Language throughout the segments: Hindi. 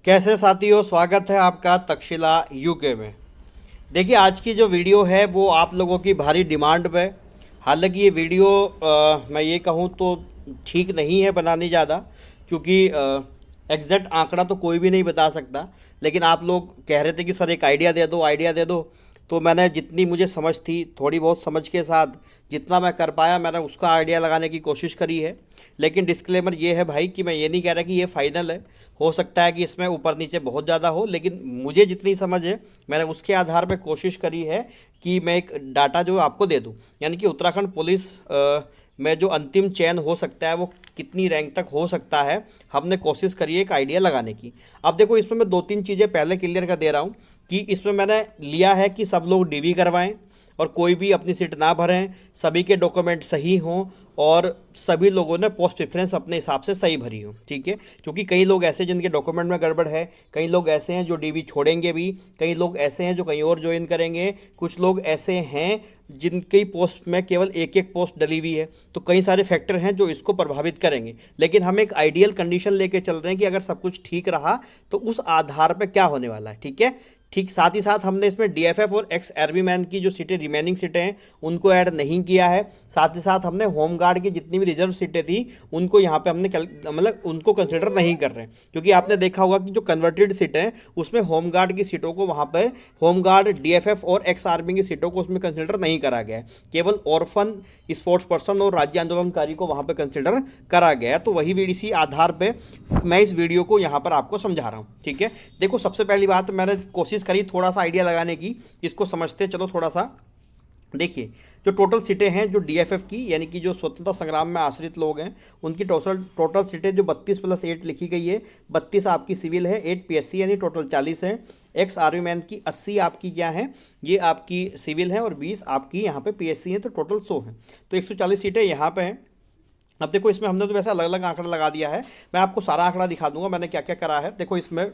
कैसे साथियों, स्वागत है आपका तक्षशिला यूके में। देखिए, आज की जो वीडियो है वो आप लोगों की भारी डिमांड पे। हालांकि ये वीडियो मैं ये कहूँ तो ठीक नहीं है बनानी ज़्यादा, क्योंकि एग्जैक्ट आंकड़ा तो कोई भी नहीं बता सकता। लेकिन आप लोग कह रहे थे कि सर एक आइडिया दे दो, आइडिया दे दो। तो मैंने जितनी मुझे समझ थी, थोड़ी बहुत समझ के साथ जितना मैं कर पाया, मैंने उसका आइडिया लगाने की कोशिश करी है। लेकिन डिस्क्लेमर ये है भाई कि मैं ये नहीं कह रहा कि ये फाइनल है। हो सकता है कि इसमें ऊपर नीचे बहुत ज़्यादा हो, लेकिन मुझे जितनी समझ है मैंने उसके आधार पर कोशिश करी है कि मैं एक डाटा जो आपको दे दूं। यानी कि उत्तराखंड पुलिस में जो अंतिम चयन हो सकता है वो कितनी रैंक तक हो सकता है, हमने कोशिश करी है एक आइडिया लगाने की। अब देखो, इसमें मैं दो तीन चीज़ें पहले क्लियर कर दे रहा हूँ कि इसमें मैंने लिया है कि सब लोग डीवी करवाएं और कोई भी अपनी सीट ना भरें, सभी के डॉक्यूमेंट सही हों और सभी लोगों ने पोस्ट प्रेफरेंस अपने हिसाब से सही भरी हो। ठीक है, क्योंकि कई लोग ऐसे जिनके डॉक्यूमेंट में गड़बड़ है, कई लोग ऐसे हैं जो डीवी छोड़ेंगे भी, कई लोग ऐसे हैं जो कहीं और ज्वाइन करेंगे, कुछ लोग ऐसे हैं जिनकी पोस्ट में केवल एक एक पोस्ट डली हुई है। तो कई सारे फैक्टर हैं जो इसको प्रभावित करेंगे। लेकिन हम एक आइडियल कंडीशन लेके चल रहे हैं कि अगर सब कुछ ठीक रहा तो उस आधार पर क्या होने वाला है। ठीक है, ठीक। साथ ही साथ हमने इसमें डीएफएफ और एक्स आर्मी मैन की जो सीटें, रिमेनिंग सीटें हैं, उनको ऐड नहीं किया है। साथ ही साथ हमने होमगार्ड की जितनी भी रिजर्व सीटें थी उनको यहाँ पे हमने मतलब उनको कंसिडर नहीं कर रहे हैं, क्योंकि आपने देखा होगा कि जो कन्वर्टेड सीटें हैं उसमें होमगार्ड की सीटों को वहाँ पर होमगार्ड, डीएफएफ और एक्स आर्मी की सीटों को उसमें कंसिडर नहीं करा गया है। केवल ऑर्फन, स्पोर्ट्स पर्सन और राज्य आंदोलनकारी को वहाँ पर कंसिडर करा गया है। तो वही इसी आधार पर मैं इस वीडियो को यहाँ पर आपको समझा रहा हूँ। ठीक है, देखो, सबसे पहली बात मैंने कोशिश करी थोड़ा सा आइडिया लगाने की, इसको समझते चलो थोड़ा सा। देखिए, जो टोटल सीटें हैं जो डीएफएफ की, यानी कि जो स्वतंत्रता संग्राम में आश्रित लोग हैं, उनकी टोटल टोटल सीटें जो 32+8 लिखी गई है, 32 आपकी सिविल है, 8 पीएससी, यानी टोटल 40 है। एक्स आर्मी मैन की 80 आपकी क्या है, ये आपकी सिविल है, और 20 आपकी यहाँ पे पीएससी है, तो टोटल 100 है। तो 140 सीटें यहाँ पे हैं। अब देखो, इसमें हमने तो वैसे अलग अलग आंकड़ा लगा दिया है, मैं आपको सारा आंकड़ा दिखा दूंगा मैंने क्या क्या करा है। देखो, इसमें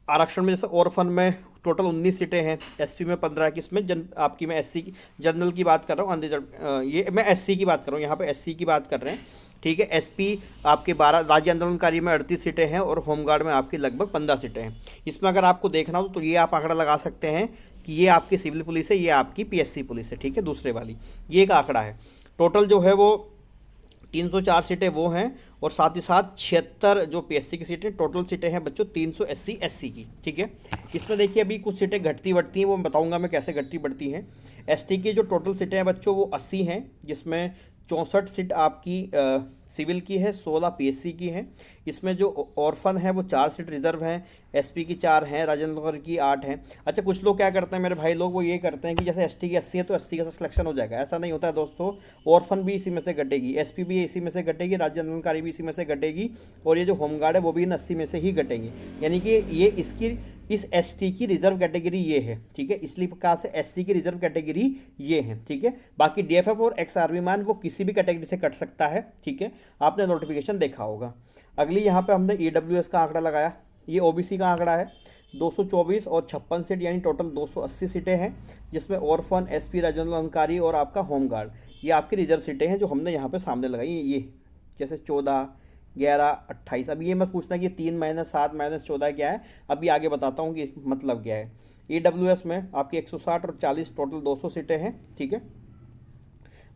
आरक्षण में जैसे ऑर्फन में टोटल 19 सीटें हैं, एसपी में 15 की, इसमें आपकी मैं एससी की, जनरल की बात कर रहा हूँ, ये मैं एससी की बात कर रहा हूँ, यहाँ पे एससी की बात कर रहे हैं। ठीक है, एसपी आपके 12, राज्य आंदोलनकारी में 38 सीटें हैं और होमगार्ड में आपकी लगभग 15 सीटें हैं। इसमें अगर आपको देखना हो तो ये आप आंकड़ा लगा सकते हैं कि ये आपकी सिविल पुलिस है, ये आपकी पीएससी पुलिस है। ठीक है, दूसरे वाली, ये एक आंकड़ा है। टोटल जो है वो 304 सीटें वो हैं, और साथ ही साथ 76 जो पीएससी की सीटें, टोटल सीटें हैं बच्चों 380 एससी की। ठीक है, इसमें देखिए अभी कुछ सीटें घटती बढ़ती हैं, वो मैं बताऊंगा मैं कैसे घटती बढ़ती हैं। एसटी की जो टोटल सीटें हैं बच्चों वो 80 हैं, जिसमें 64 सीट आपकी सिविल की है, 16 पीएससी की हैं। इसमें जो ऑर्फन है वो 4 सीट रिजर्व हैं, एसपी की 4 हैं, राजेंद्र नगर की 8 हैं। अच्छा, कुछ लोग क्या करते हैं मेरे भाई लोग, वो ये करते हैं कि जैसे एसटी की 80 है तो 80 का सिलेक्शन हो जाएगा। ऐसा नहीं होता है दोस्तों। ऑर्फन भी इसी में से घटेगी, एसपी भी इसी में से घटेगी, राज्य आंदोलनकारी भी इसी में से घटेगी, और ये जो होमगार्ड है वो भी इन 80 में से ही घटेंगे। यानी कि ये इसकी, इस एसटी की रिजर्व कैटेगरी ये है। ठीक है, इसलिए प्रकार से एससी की रिजर्व कैटेगरी ये है। ठीक है, बाकी डीएफएफ और एक्स आर्मी मैन वो किसी भी कैटेगरी से कट सकता है। ठीक है, आपने नोटिफिकेशन देखा होगा। अगली यहाँ पे हमने ईडब्ल्यूएस का आंकड़ा लगाया, ये ओबीसी का आंकड़ा है। 224 और 56 सीट, यानी टोटल 280 सीटें हैं, जिसमें ऑर्फन, एसपी, राज्य आंदोलनकारी और आपका होमगार्ड, ये आपकी रिजर्व सीटें हैं जो हमने यहाँ पे सामने लगाई। ये जैसे 14, 11, 28। अब ये मत पूछना कि 3 - 7 - 14 क्या है, अभी आगे बताता हूँ कि मतलब क्या है। ईडब्ल्यूएस में आपकी 160 और 40, टोटल 200 सीटें हैं। ठीक है,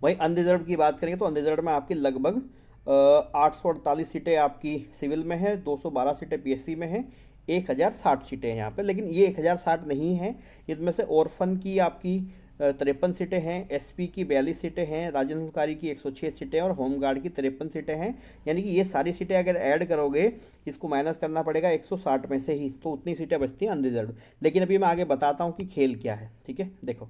वहीं अनरिजर्व की बात करेंगे तो अनरिजर्व में आपकी लगभग 848 सीटें आपकी सिविल में है, 212 सीटें पीएससी में हैं, 1060 सीटें हैं यहाँ पे। लेकिन ये 1060 नहीं है, इनमें से ऑर्फन की आपकी 53 सीटें हैं, एसपी की 42 सीटें हैं, राजेंद्रकारी की 106 सीटें और होमगार्ड की 53 सीटें हैं। यानी कि ये सारी सीटें अगर ऐड करोगे, इसको माइनस करना पड़ेगा 160 में से ही, तो उतनी सीटें बचती हैं अनरिजर्व। लेकिन अभी मैं आगे बताता हूँ कि खेल क्या है। ठीक है, देखो,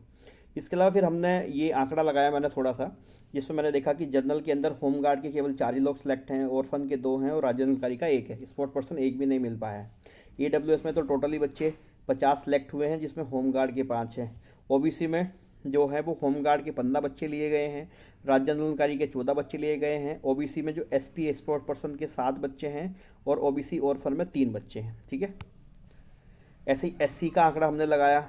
इसके अलावा फिर हमने ये आंकड़ा लगाया मैंने थोड़ा सा, जिसमें मैंने देखा कि जनरल के अंदर होमगार्ड के केवल 4 ही लोग सेलेक्ट हैं, ऑर्फन के 2 हैं और राजेंद्रकारी का 1 है, स्पोर्ट पर्सन 1 भी नहीं मिल पाया है। ईडब्ल्यूएस में तो टोटली बच्चे 50 सेलेक्ट हुए हैं, जिसमें होमगार्ड के 5 हैं। ओबीसी में जो है वो होमगार्ड के 15 बच्चे लिए गए हैं, राज्य आंदोलनकारी के 14 बच्चे लिए गए हैं। ओबीसी में जो एसपी, स्पोर्ट पर्सन के 7 बच्चे हैं, और ओबीसी ऑर्फन में 3 बच्चे हैं। ठीक है, ऐसे ही एससी का आंकड़ा हमने लगाया,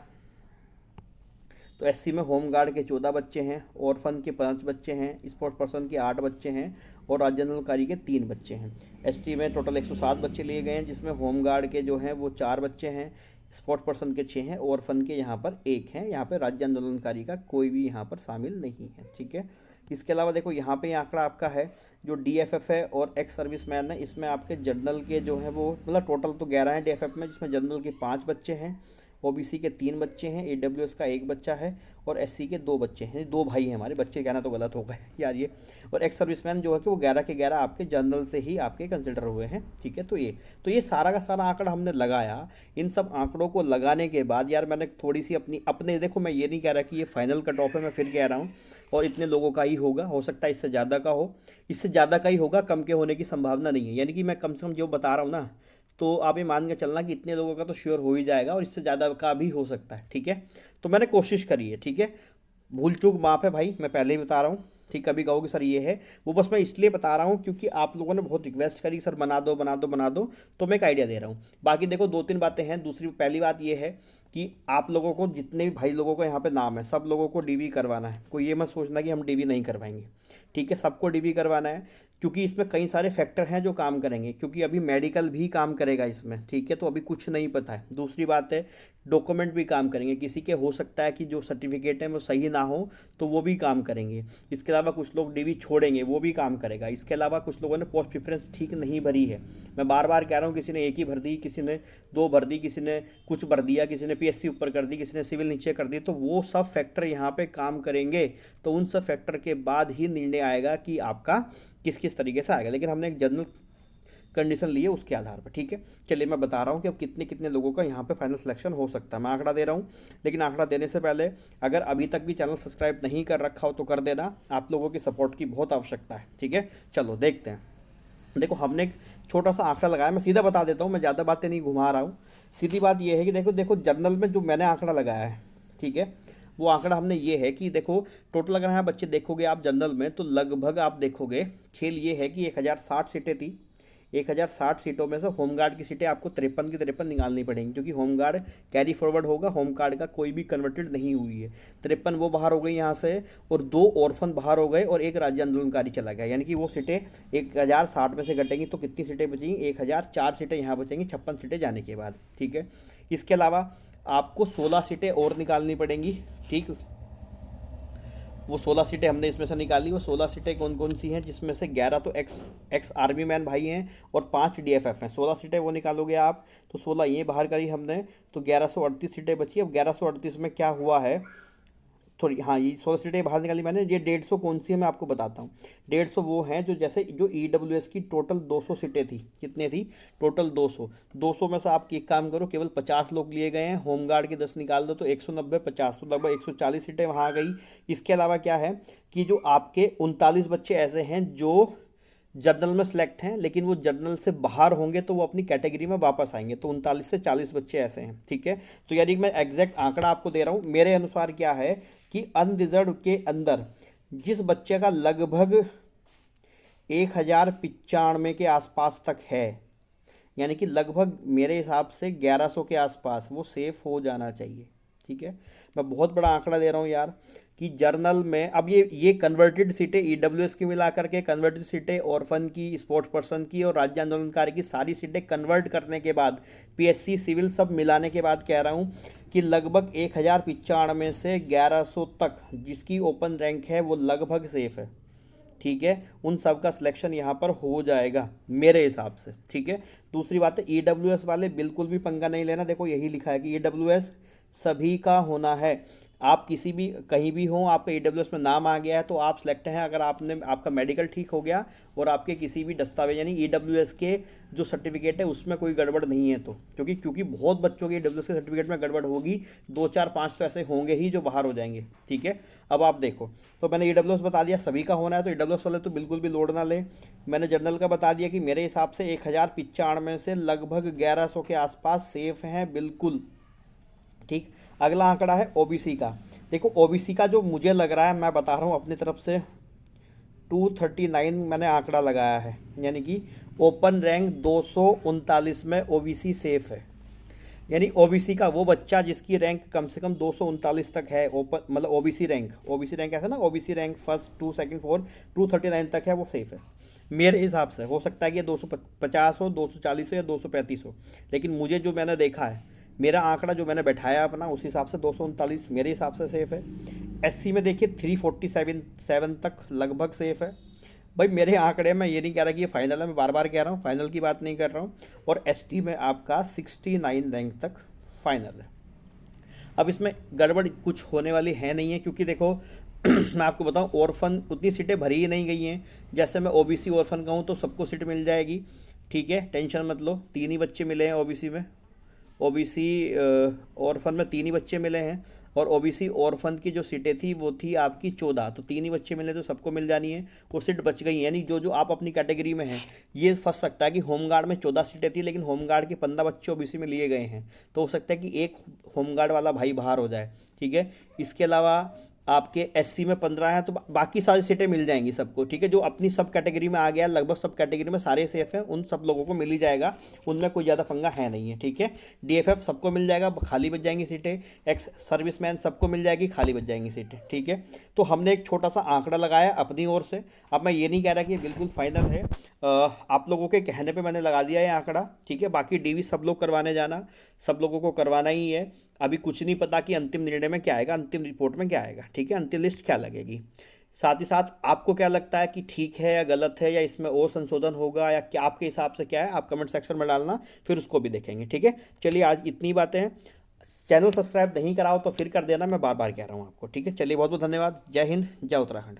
तो एससी में होम गार्ड के 14 बच्चे हैं, ऑर्फन के 5 बच्चे हैं, स्पोर्ट्स पर्सन के 8 बच्चे हैं और राज्य आंदोलनकारी के 3 बच्चे हैं। एसटी में टोटल 107 बच्चे लिए गए हैं, जिसमें होम गार्ड के जो हैं वो 4 बच्चे हैं, स्पोर्ट्स पर्सन के 6 हैं, ऑर्फन के यहाँ पर 1 हैं। यहाँ पर राज्य आंदोलनकारी का कोई भी यहाँ पर शामिल नहीं है, ठीक है। इसके अलावा देखो यहाँ पे आंकड़ा आपका है जो डीएफएफ है और एक्स सर्विसमैन है, इसमें आपके जनरल के जो है वो मतलब टोटल तो 11 हैं डीएफएफ में, जिसमें जनरल के 5 बच्चे हैं, ओबीसी के 3 बच्चे हैं, ईडब्ल्यूएस का 1 बच्चा है और एससी के 2 बच्चे हैं। 2 भाई हैं हमारे, बच्चे कहना तो गलत हो गए यार ये। और एक्स सर्विसमैन जो है कि वो 11 के 11 आपके जनरल से ही आपके कंसिडर हुए हैं, ठीक है। तो ये सारा का सारा आंकड़ा हमने लगाया। इन सब आंकड़ों को लगाने के बाद यार मैंने थोड़ी सी अपने देखो, मैं ये नहीं कह रहा कि ये फाइनल कट ऑफ है, मैं फिर कह रहा हूँ और इतने लोगों का ही होगा, हो सकता है इससे ज़्यादा का हो, इससे ज़्यादा का ही होगा, कम के होने की संभावना नहीं है। यानी कि मैं कम से कम जो बता रहा हूँ ना, तो आप ये मान के चलना कि इतने लोगों का तो श्योर हो ही जाएगा और इससे ज़्यादा का भी हो सकता है, ठीक है। तो मैंने कोशिश करी है, ठीक है। भूल चूक माफ़ है भाई, मैं पहले ही बता रहा हूँ, ठीक। कभी कहोगे सर ये है वो, बस मैं इसलिए बता रहा हूँ क्योंकि आप लोगों ने बहुत रिक्वेस्ट करी सर बना दो बना दो बना दो, तो मैं एक आइडिया दे रहा हूँ। बाकी देखो 2-3 बातें हैं। पहली बात ये है कि आप लोगों को, जितने भी भाई लोगों को यहाँ पे नाम है, सब लोगों को डीवी करवाना है। कोई ये मत सोचना कि हम डीवी नहीं करवाएंगे, ठीक है। सबको डीवी करवाना है क्योंकि इसमें कई सारे फैक्टर हैं जो काम करेंगे, क्योंकि अभी मेडिकल भी काम करेगा इसमें, ठीक है। तो अभी कुछ नहीं पता है। दूसरी बात है डॉक्यूमेंट भी काम करेंगे, किसी के हो सकता है कि जो सर्टिफिकेट है वो सही ना हो, तो वो भी काम करेंगे। इसके अलावा कुछ लोग डीवी छोड़ेंगे, वो भी काम करेगा। इसके अलावा कुछ लोगों ने पोस्ट प्रेफरेंस ठीक नहीं भरी है। मैं बार बार कह रहा हूँ, किसी ने 1 ही भर दी, किसी ने 2 भर दी, किसी ने कुछ भर दिया, किसी ने पीएससी ऊपर कर दी, किसी ने सिविल नीचे कर दी। तो वो सब फैक्टर यहाँ पे काम करेंगे, तो उन सब फैक्टर के बाद ही निर्णय आएगा कि आपका किस किस तरीके से आएगा। लेकिन हमने एक जनरल कंडीशन ली है उसके आधार पर, ठीक है। चलिए मैं बता रहा हूँ कि अब कितने कितने लोगों का यहाँ पे फाइनल सिलेक्शन हो सकता है। मैं आंकड़ा दे रहा हूँ, लेकिन आंकड़ा देने से पहले अगर अभी तक भी चैनल सब्सक्राइब नहीं कर रखा हो तो कर देना, आप लोगों की सपोर्ट की बहुत आवश्यकता है, ठीक है। चलो देखते हैं। देखो हमने एक छोटा सा आंकड़ा लगाया, मैं सीधा बता देता हूँ, मैं ज़्यादा बातें नहीं घुमा रहा हूँ। सीधी बात यह है कि देखो जनरल में जो मैंने आंकड़ा लगाया है, ठीक है, वो आंकड़ा हमने ये है कि देखो टोटल अगर यहाँ बच्चे देखोगे आप जनरल में, तो लगभग आप देखोगे खेल ये है कि 1060 सीटें थी। 1060 सीटों में से होमगार्ड की सीटें आपको 53 की 53 निकालनी पड़ेंगी, क्योंकि होमगार्ड कैरी फॉरवर्ड होगा, होमगार्ड का कोई भी कन्वर्टेड नहीं हुई है। 53 वो बाहर हो गई यहाँ से, और 2 ऑर्फन बाहर हो गए और 1 राज्य आंदोलनकारी चला गया। यानी कि वो सीटें 1060 में से घटेंगी तो कितनी सीटें बचेंगी? 1004 सीटें यहाँ बचेंगी 56 सीटें जाने के बाद, ठीक है। इसके अलावा आपको 16 सीटें और निकालनी पड़ेंगी, ठीक। वो 16 सीटें हमने इसमें से निकाली। वो 16 सीटें कौन कौन सी हैं? जिसमें से 11 तो एक्स आर्मी मैन भाई हैं और 5 डीएफएफ हैं। 16 सीटें वो निकालोगे आप, तो 16 ये बाहर करी हमने, तो 1138 सीटें बची। अब 1138 में क्या हुआ है, थोड़ी, हाँ, ये 16 सीटें बाहर निकाली मैंने। ये 150 कौन सी है मैं आपको बताता हूँ। 150 वो हैं जो, जैसे जो ईडब्ल्यूएस की टोटल 200 सीटें थी, कितने थी टोटल? 200 में से आप एक काम करो, केवल 50 लोग लिए गए हैं, होमगार्ड के 10 निकाल दो तो 190 50, तो लगभग 140 सीटें वहाँ आ गई। इसके अलावा क्या है कि जो आपके 39 बच्चे ऐसे हैं जो जनरल में सेलेक्ट हैं, लेकिन वो जनरल से बाहर होंगे तो वो अपनी कैटेगरी में वापस आएंगे, तो 39 से 40 बच्चे ऐसे हैं, ठीक है। तो यानी मैं एग्जैक्ट आंकड़ा आपको दे रहा हूँ। मेरे अनुसार क्या है कि अनरिजर्व के अंदर जिस बच्चे का लगभग 1095 के आसपास तक है, यानी कि लगभग मेरे हिसाब से 1100 के आसपास वो सेफ हो जाना चाहिए, ठीक है। मैं बहुत बड़ा आंकड़ा दे रहा हूँ यार कि जर्नल में अब ये कन्वर्टेड सीटें ईडब्ल्यूएस की मिला करके, कन्वर्टेड सीटें ऑर्फन की, स्पोर्ट्स पर्सन की और राज्य आंदोलनकारी की, सारी सीटें कन्वर्ट करने के बाद, पीएससी सिविल सब मिलाने के बाद कह रहा हूँ कि लगभग 1095 से 1100 तक जिसकी ओपन रैंक है वो लगभग सेफ है, ठीक है। उन सब का सिलेक्शन यहाँ पर हो जाएगा मेरे हिसाब से, ठीक है। दूसरी बात है ईडब्ल्यूएस वाले बिल्कुल भी पंगा नहीं लेना। देखो यही लिखा है कि ईडब्ल्यूएस सभी का होना है। आप किसी भी कहीं भी हो, आपका ईडब्ल्यूएस में नाम आ गया है तो आप सेलेक्ट हैं, अगर आपका मेडिकल ठीक हो गया और आपके किसी भी दस्तावेज यानी ईडब्ल्यूएस के जो सर्टिफिकेट है उसमें कोई गड़बड़ नहीं है, तो क्योंकि बहुत बच्चों के ईडब्ल्यूएस के सर्टिफिकेट में गड़बड़ होगी, 2 4 5 तो ऐसे होंगे ही जो बाहर हो जाएंगे, ठीक है। अब आप देखो, तो मैंने ईडब्ल्यूएस बता दिया सभी का होना है, तो ईडब्ल्यूएस वाले तो बिल्कुल भी लोड ना ले। मैंने जनरल का बता दिया कि मेरे हिसाब से 1095 में से लगभग 1100 के आसपास सेफ हैं बिल्कुल, ठीक। अगला आंकड़ा है ओबीसी का। देखो ओबीसी का जो मुझे लग रहा है, मैं बता रहा हूँ अपनी तरफ से, 239 मैंने आंकड़ा लगाया है, यानी कि ओपन रैंक 239 में ओबीसी सेफ है। यानी ओबीसी का वो बच्चा जिसकी रैंक कम से कम 239 तक है, ओपन मतलब ओबीसी रैंक ऐसा ना, OBC rank first two second four 239 तक है, वो सेफ है मेरे हिसाब से। हो सकता है कि 250 हो, 240 हो या 235 हो, लेकिन मुझे जो मैंने देखा है, मेरा आंकड़ा जो मैंने बैठाया अपना, उस हिसाब से 239 मेरे हिसाब से सेफ है। एससी में देखिए 347 तक लगभग सेफ है। भाई मेरे आंकड़े में ये नहीं कह रहा कि ये फाइनल है, मैं बार बार कह रहा हूँ फाइनल की बात नहीं कर रहा हूँ। और एसटी में आपका 69 रैंक तक फाइनल है। अब इसमें गड़बड़ कुछ होने वाली है नहीं है, क्योंकि देखो मैं आपको बताऊं, ऑर्फन उतनी सीटें भरी ही नहीं गई हैं। जैसे मैं ओबीसी ऑर्फन का हूँ तो सबको सीट मिल जाएगी, ठीक है, टेंशन मत लो। 3 ही बच्चे मिले हैं ओबीसी में, ओबीसी ऑर्फन में 3 ही बच्चे मिले हैं। और ओबीसी ऑर्फन की जो सीटें थी वो थी आपकी 14, तो 3 ही बच्चे मिले तो सबको मिल जानी है, वो सीट बच गई है। यानी जो जो आप अपनी कैटेगरी में हैं, ये फंस सकता है कि होमगार्ड में 14 सीटें थी लेकिन होमगार्ड के 15 बच्चे ओबीसी में लिए गए हैं, तो हो सकता है कि एक होमगार्ड वाला भाई बाहर हो जाए, ठीक है। इसके अलावा आपके एससी में 15 हैं, तो बाकी सारी सीटें मिल जाएंगी सबको, ठीक है। जो अपनी सब कैटेगरी में आ गया, लगभग सब कैटेगरी में सारे सेफ हैं, उन सब लोगों को मिल ही जाएगा, उनमें कोई ज़्यादा पंगा है नहीं है, ठीक है। डीएफएफ सबको मिल जाएगा, खाली बच जाएंगी सीटें। एक्स सर्विसमैन सबको मिल जाएगी, खाली बच जाएंगी सीटें, ठीक है। तो हमने एक छोटा सा आंकड़ा लगाया अपनी ओर से। अब मैं ये नहीं कह रहा कि ये बिल्कुल फाइनल है, आप लोगों के कहने पे मैंने लगा दिया है आंकड़ा, ठीक है। बाकी डीवी सब लोग करवाने जाना, सब लोगों को करवाना ही है। अभी कुछ नहीं पता कि अंतिम निर्णय में क्या आएगा, अंतिम रिपोर्ट में क्या आएगा, ठीक है, अंतिम लिस्ट क्या लगेगी। साथ ही साथ आपको क्या लगता है कि ठीक है या गलत है, या इसमें और संशोधन होगा, या क्या आपके हिसाब से क्या है, आप कमेंट सेक्शन में डालना, फिर उसको भी देखेंगे, ठीक है। चलिए आज इतनी बातें हैं। चैनल सब्सक्राइब नहीं कराओ तो फिर कर देना, मैं बार बार कह रहा हूँ आपको, ठीक है। चलिए बहुत बहुत धन्यवाद। जय हिंद, जय उत्तराखंड।